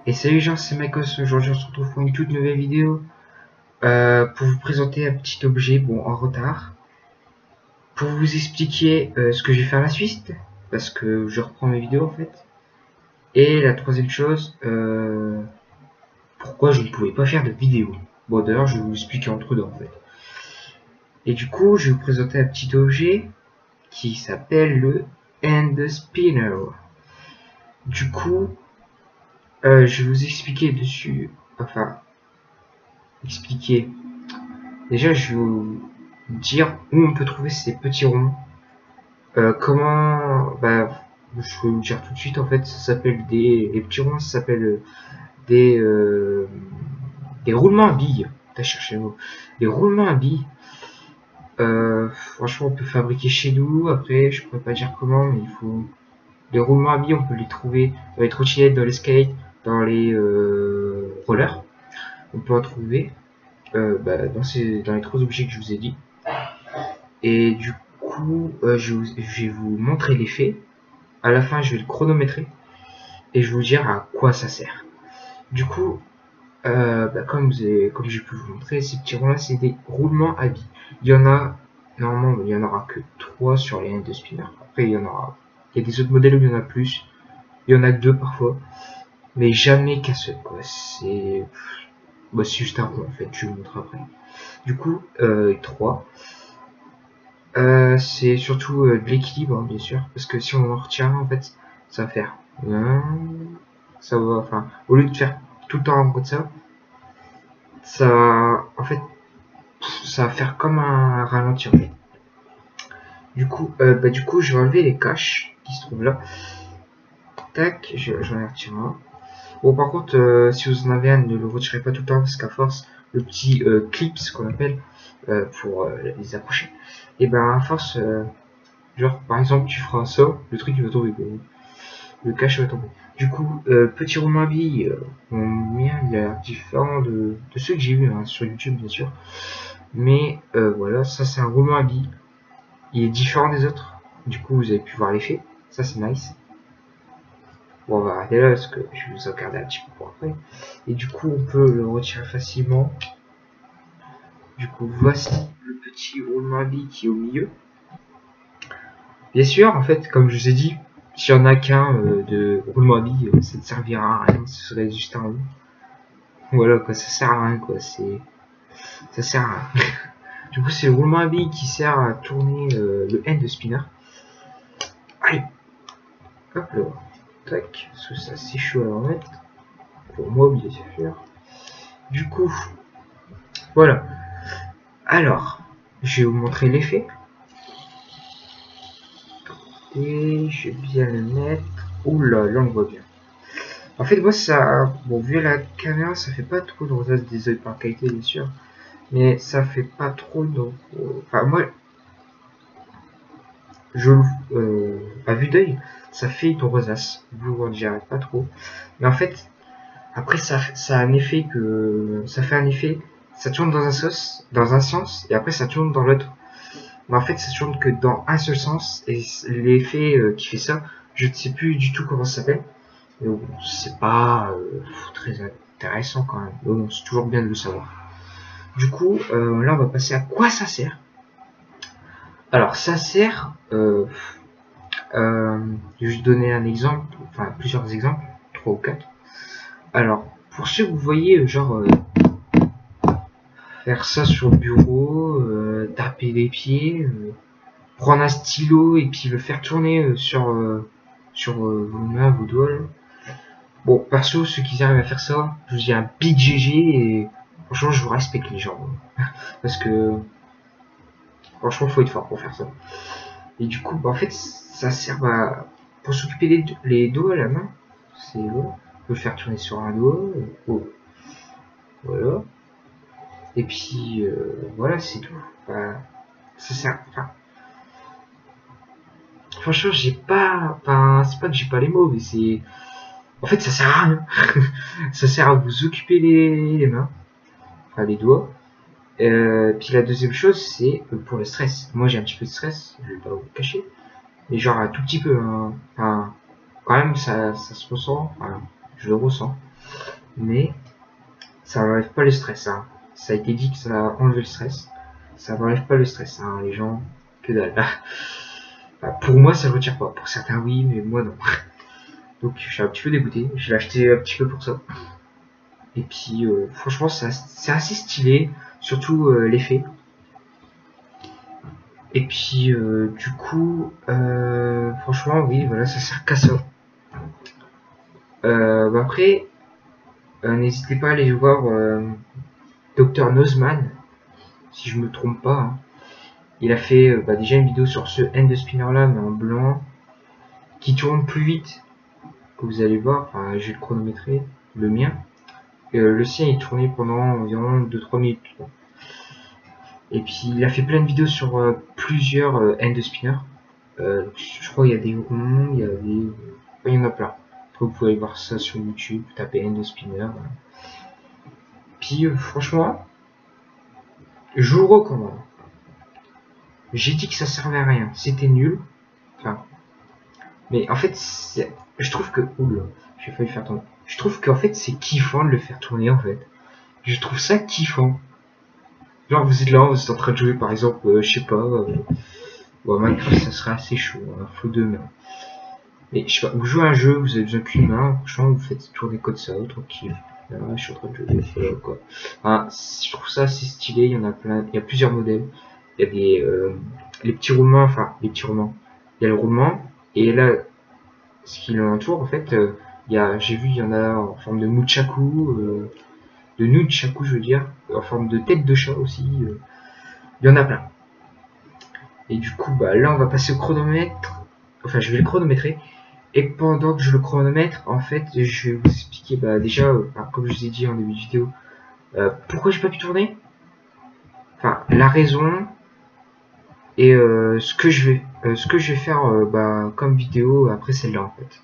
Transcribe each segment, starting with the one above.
Et salut les gens, c'est Makos. Aujourd'hui on se retrouve pour une toute nouvelle vidéo pour vous présenter un petit objet, bon en retard, pour vous expliquer ce que je vais faire la suite, parce que je reprends mes vidéos en fait. Et la troisième chose, pourquoi je ne pouvais pas faire de vidéo. Bon d'ailleurs je vais vous expliquer entre deux en fait. Et du coup je vais vous présenter un petit objet qui s'appelle le Hand Spinner. Du coup je vais vous expliquer dessus, enfin expliquer. Déjà, je vais vous dire où on peut trouver ces petits ronds. Comment, je vais vous dire tout de suite. En fait, ça s'appelle les petits ronds, ça s'appelle des des roulements à billes. T'as cherché le mot. Des roulements à billes. Franchement, on peut fabriquer chez nous. Après, je pourrais pas dire comment, mais il faut les roulements à billes. On peut les trouver dans les trottinettes, dans les skates, dans les rollers. On peut en trouver dans les trois objets que je vous ai dit. Et du coup, je vais vous montrer l'effet. À la fin, je vais le chronométrer et je vais vous dire à quoi ça sert. Du coup, comme j'ai pu vous montrer, ces petits ronds là, c'est des roulements à billes. Il y en a, normalement, il y en aura que 3 sur les Hand Spinner. Après, il y a des autres modèles où il y en a plus. Il y en a que 2 parfois, mais jamais qu'un seul, quoi. C'est juste un rond en fait. Je vais vous montrer après. Du coup, 3. C'est surtout de l'équilibre, hein, bien sûr, parce que si on en retient en fait, ça va faire ça va, enfin, au lieu de faire tout le temps comme ça, en fait, ça va faire comme un ralenti. En fait. Du coup, je vais enlever les caches qui se trouvent là. Tac, j'en ai retiré un. Bon, par contre, si vous en avez un, ne le retirez pas tout le temps parce qu'à force, le petit clip, ce qu'on appelle, pour les accrocher, et ben à force, genre par exemple, tu feras ça, le truc il va tomber, le cache va tomber. Du coup, petit roulement à billes, mon mien il a différent de ceux que j'ai vu hein, sur YouTube bien sûr, mais voilà, ça c'est un roulement à billes, il est différent des autres. Du coup, vous avez pu voir l'effet, ça c'est nice. Bon, on va arrêter là parce que je vais vous en garder un petit peu pour après. Et du coup, on peut le retirer facilement. Du coup, voici le petit roulement à billes qui est au milieu. Bien sûr, en fait, comme je vous ai dit, s'il y en a qu'un de roulement à billes, ça ne servira à rien, ce serait juste un rond. Voilà, quoi, ça sert à rien, quoi, ça sert à rien. Du coup, c'est le roulement à billes qui sert à tourner le Hand Spinner. Allez, hop là, tac, parce que ça c'est chaud à remettre. Pour moi, bien sûr. Du coup, voilà. Alors, je vais vous montrer l'effet. Et je vais bien le mettre. Oula, là on voit bien. En fait, moi ça. Bon, vu la caméra, ça fait pas trop de rosace, désolé par la qualité, bien sûr. Mais ça fait pas trop de. Enfin, moi, je. À vue d'œil, ça fait une rosace. Vous ne direz pas trop. Mais en fait, après, ça a un effet que. Ça fait un effet. Ça tourne dans un sens, et après ça tourne dans l'autre. Mais en fait, ça tourne que dans un seul sens, et l'effet qui fait ça, je ne sais plus du tout comment ça s'appelle. Mais bon, c'est pas très intéressant quand même. Mais bon, c'est toujours bien de le savoir. Du coup, là, on va passer à quoi ça sert. Alors, ça sert. Je vais juste donner un exemple, enfin plusieurs exemples, 3 ou 4. Alors, pour ceux que vous voyez, genre faire ça sur le bureau, taper les pieds, prendre un stylo et puis le faire tourner sur vos mains, vos doigts. Là. Bon, perso, ceux qui arrivent à faire ça, je vous dis un big GG et franchement, je vous respecte les gens. Parce que franchement, faut être fort pour faire ça. Et du coup, en fait, ça sert pour s'occuper les doigts à la main. C'est voilà. On peut le faire tourner sur un doigt. Voilà. Et puis, voilà, c'est tout. Ça sert. Franchement, j'ai pas. C'est pas que j'ai pas les mots, mais c'est. En fait, ça sert à rien. Ça sert à vous occuper les mains, enfin les doigts. Puis la deuxième chose, c'est pour le stress. Moi, j'ai un petit peu de stress, je vais pas vous le cacher. Mais genre un tout petit peu. Hein. Enfin, quand même, ça se ressent. Enfin, je le ressens. mais ça n'enlève pas le stress. Hein. Ça a été dit que ça a enlevé le stress. Ça n'enlève pas le stress, hein, les gens, que dalle. Bah, pour moi, ça ne retire pas. Pour certains, oui, mais moi, non. Donc, je suis un petit peu dégoûté. Je l'ai acheté un petit peu pour ça. Et puis, franchement, c'est assez stylé, surtout l'effet. Et puis, du coup, franchement, oui, voilà, ça sert qu'à ça. Bah après, n'hésitez pas à aller voir Dr Nozman, si je me trompe pas. Hein. Il a fait bah, déjà une vidéo sur ce end de spinner là, mais en blanc, qui tourne plus vite que vous allez voir. Enfin, je vais le chronométrer, le mien. Le sien il tournait pendant environ 2-3 minutes. Et puis il a fait plein de vidéos sur plusieurs end de spinner. Je crois qu'il y a des ronds, il y a des. Il y en a plein. Après, vous pouvez voir ça sur YouTube, taper end de spinner. Voilà. Puis franchement, je vous le recommande. J'ai dit que ça servait à rien, c'était nul. Enfin, mais en fait, je trouve que. Oula, j'ai failli faire tourner. Je trouve qu'en fait, c'est kiffant de le faire tourner en fait. Je trouve ça kiffant. Genre, vous êtes là, vous êtes en train de jouer par exemple, je sais pas. Bon, Minecraft, ça serait assez chaud, hein, faut deux mains. Mais je sais pas, vous jouez à un jeu, vous avez besoin qu'une main, franchement, vous faites tourner comme ça, tranquille. Là, je suis en train de jouer, voilà, quoi. Enfin, je trouve ça assez stylé, il y en a plein, il y a plusieurs modèles. Il y a des, les petits roulements, enfin, les petits roulements. Il y a le roulement, et là, ce qui l'entoure, en fait, il y a, j'ai vu, il y en a en forme de nunchaku, de nunchaku, je veux dire, en forme de tête de chat aussi, il y en a plein. Et du coup, bah, là, on va passer au chronomètre, enfin, je vais le chronométrer. Et pendant que je le chronomètre, en fait, je vais vous expliquer, bah, déjà, comme je vous ai dit en début de vidéo, pourquoi j'ai pas pu tourner. Enfin, la raison et ce que je vais faire, bah, comme vidéo après celle-là, en fait.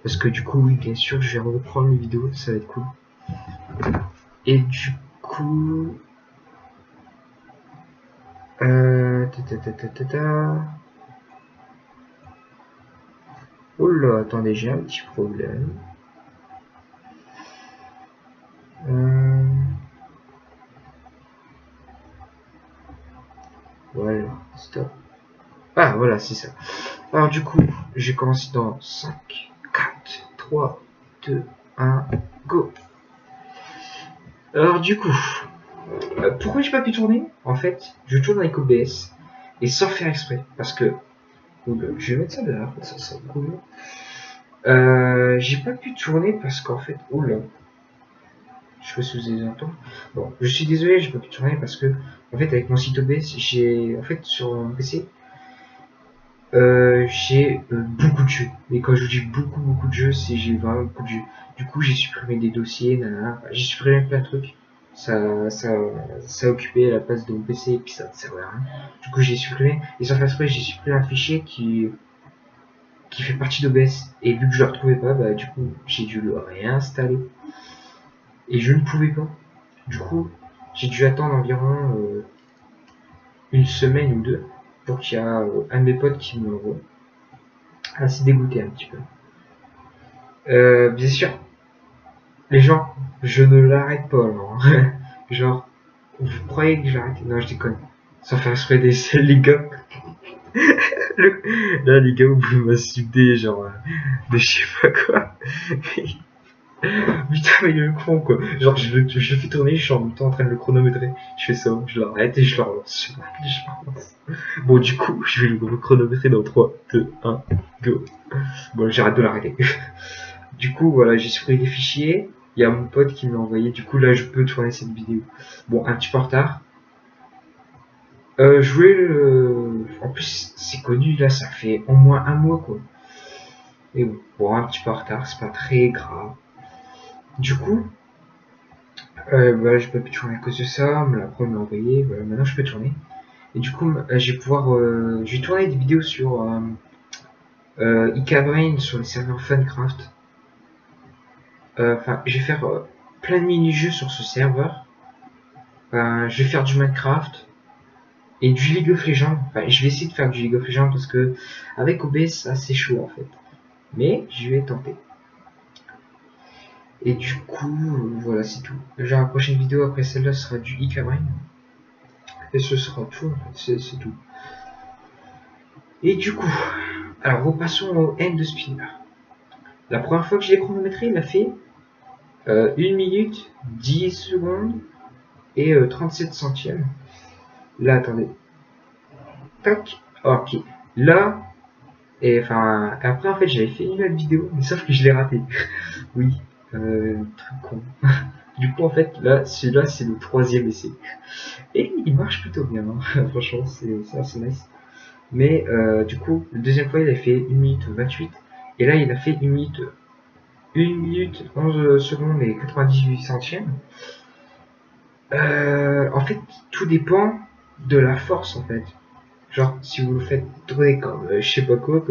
Parce que du coup, oui, bien sûr, je vais reprendre les vidéos, ça va être cool. Et du coup, oh là, attendez, j'ai un petit problème. Voilà, stop. Ah, voilà, c'est ça. Alors du coup, j'ai commencé dans 5, 4, 3, 2, 1, go. Alors du coup, pourquoi j'ai pas pu tourner? En fait, je tourne avec OBS et sans faire exprès. Parce que, je vais mettre ça dehors, ça c'est cool. J'ai pas pu tourner parce qu'en fait, oula. Je sais pas si vous avez entendu. Bon, je suis désolé, j'ai pas pu tourner parce que, en fait, avec mon site OBS, j'ai, en fait, sur mon PC, j'ai beaucoup de jeux. Et quand je dis beaucoup de jeux, c'est j'ai vraiment beaucoup de jeux. Du coup, j'ai supprimé des dossiers, nanana. J'ai supprimé plein de trucs. Ça occupait la place de mon PC et puis ça ne servait à rien. Du coup, j'ai supprimé. Et sans faire exprès, j'ai supprimé un fichier qui fait partie d'OBS. Et vu que je le retrouvais pas, bah, du coup, j'ai dû le réinstaller. Et je ne pouvais pas. Du coup, j'ai dû attendre environ une semaine ou deux pour qu'il y ait un de mes potes qui me l'envoie. Assez dégoûté un petit peu. Bien sûr, les gens, je ne l'arrête pas, non. Genre, vous croyez que j'arrête? Non, je déconne. Sans faire exprès des les gars. Là, les gars, vous pouvez m'insulter, genre, de je sais pas quoi. Putain, mais il est con, quoi. Genre, je le fais tourner, je suis en même temps en train de le chronométrer. Je fais ça, je l'arrête et je le relance. Je l'arrête et je le relance. Bon, du coup, je vais le chronométrer dans 3, 2, 1, go. Bon, j'arrête de l'arrêter. Du coup, voilà, j'ai supprimé les fichiers. Il y a mon pote qui me l'a envoyé. Du coup, là, je peux tourner cette vidéo. Bon, un petit peu en retard. Jouer le... En plus, c'est connu, là, ça fait au moins un mois, quoi. Et bon, un petit peu en retard, c'est pas très grave. Du coup, voilà, j'ai pas pu tourner à cause de ça. Mais après, on me l'a envoyé. Voilà, maintenant, je peux tourner. Et du coup, je vais pouvoir... je vais tourner des vidéos sur Icabrain, sur les serveurs Funcraft. Enfin, je vais faire plein de mini-jeux sur ce serveur. Je vais faire du Minecraft et du League of Legends. Enfin, je vais essayer de faire du League of Legends parce que avec OBS, c'est assez chaud en fait. Mais je vais tenter. Et du coup, voilà, c'est tout. Genre, la prochaine vidéo après celle-là sera du Icabrine. Et ce sera tout, en fait, c'est tout. Et du coup, alors repassons au end de spinner. La première fois que je l'ai chronométré, il a fait 1 minute, 10 secondes et 37 centièmes. Là, attendez. Tac. Ok. Là, et enfin, après en fait j'avais fait une autre vidéo, mais sauf que je l'ai raté. Oui, truc con. Du coup en fait là, celui-là c'est le 3e essai. Et il marche plutôt bien, hein. Franchement c'est assez nice. Mais du coup, la deuxième fois il a fait 1 minute 28. Et là il a fait 1 minute 11 secondes et 98 centièmes. En fait, tout dépend de la force en fait. Genre, si vous le faites tourner comme je sais pas quoi,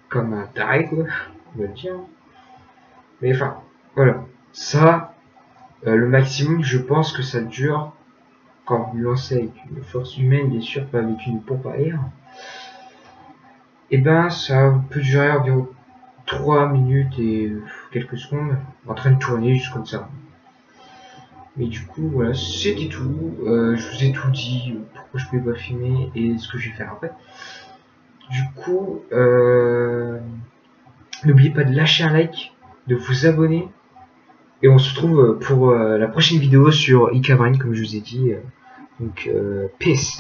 comme un taré, quoi, on va le dire. Mais enfin, voilà. Ça, le maximum, je pense que ça dure quand vous lancez avec une force humaine, bien sûr, pas avec une pompe à air. Et ben, ça peut durer environ 3 minutes et quelques secondes en train de tourner juste comme ça. Mais du coup, voilà, c'était tout. Je vous ai tout dit, pourquoi je pouvais pas filmer et ce que je vais faire après. Du coup, n'oubliez pas de lâcher un like, de vous abonner. Et on se retrouve pour la prochaine vidéo sur Icabrine, comme je vous ai dit. Donc, peace.